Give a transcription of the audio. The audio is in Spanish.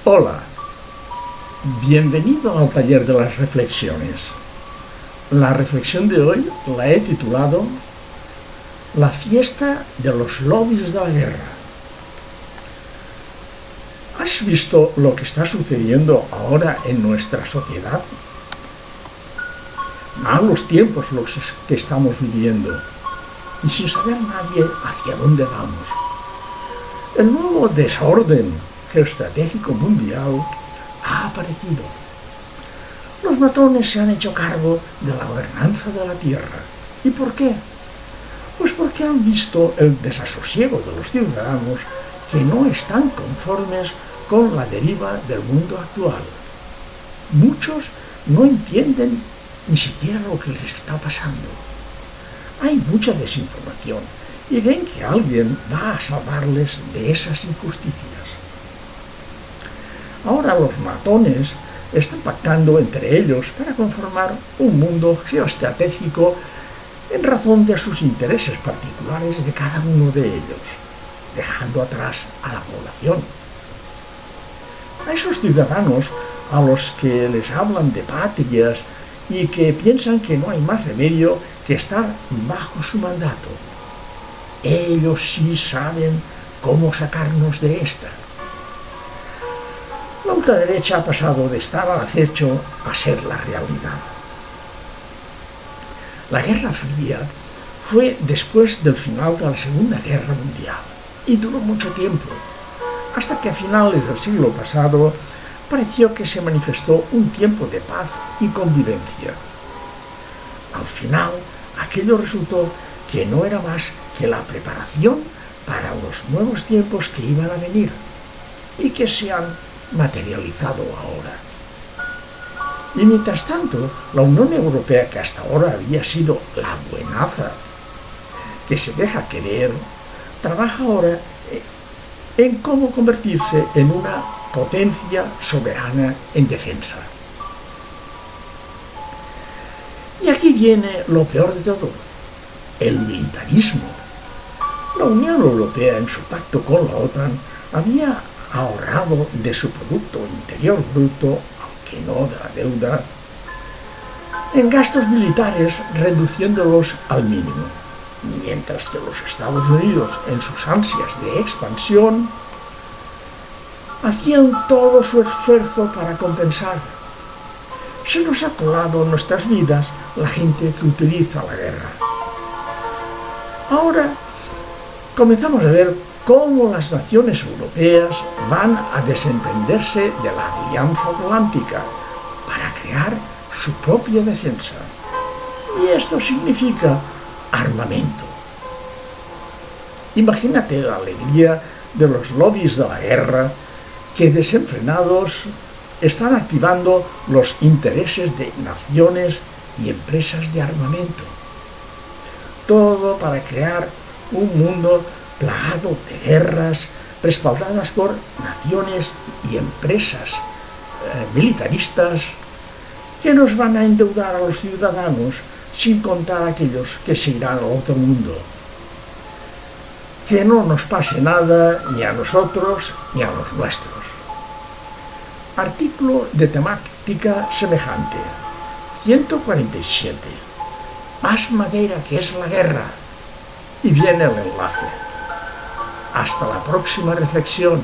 Hola, bienvenido al taller de las reflexiones. La reflexión de hoy la he titulado La fiesta de los lobbies de la guerra. ¿Has visto lo que está sucediendo ahora en nuestra sociedad? Malos tiempos los que estamos viviendo y sin saber nadie hacia dónde vamos. El nuevo desorden geoestratégico mundial ha aparecido. Los matones se han hecho cargo de la gobernanza de la Tierra. ¿Y por qué? Pues porque han visto el desasosiego de los ciudadanos que no están conformes con la deriva del mundo actual. Muchos no entienden ni siquiera lo que les está pasando. Hay mucha desinformación y ven que alguien va a salvarles de esas injusticias. Ahora los matones están pactando entre ellos para conformar un mundo geoestratégico en razón de sus intereses particulares de cada uno de ellos, dejando atrás a la población. A esos ciudadanos a los que les hablan de patrias y que piensan que no hay más remedio que estar bajo su mandato. Ellos sí saben cómo sacarnos de esta. La ultraderecha ha pasado de estar al acecho a ser la realidad. La Guerra Fría fue después del final de la Segunda Guerra Mundial y duró mucho tiempo, hasta que a finales del siglo pasado pareció que se manifestó un tiempo de paz y convivencia. Al final, aquello resultó que no era más que la preparación para los nuevos tiempos que iban a venir y que se han materializado ahora. Y mientras tanto, la Unión Europea, que hasta ahora había sido la buenaza que se deja querer, trabaja ahora en cómo convertirse en una potencia soberana en defensa. Y aquí viene lo peor de todo, el militarismo. La Unión Europea, en su pacto con la OTAN, había ahorrado de su Producto Interior Bruto, aunque no de la deuda, en gastos militares, reduciéndolos al mínimo, mientras que los Estados Unidos, en sus ansias de expansión, hacían todo su esfuerzo para compensar. Se nos ha colado en nuestras vidas la gente que utiliza la guerra. Ahora comenzamos a ver cómo las naciones europeas van a desentenderse de la Alianza Atlántica para crear su propia defensa. Y esto significa armamento. Imagínate la alegría de los lobbies de la guerra que desenfrenados están activando los intereses de naciones y empresas de armamento. Todo para crear un mundo plagado de guerras respaldadas por naciones y empresas militaristas que nos van a endeudar a los ciudadanos, sin contar a aquellos que se irán al otro mundo. Que no nos pase nada ni a nosotros ni a los nuestros. Artículo de temática semejante. 147. Más madera que es la guerra. Y viene el enlace. Hasta la próxima reflexión.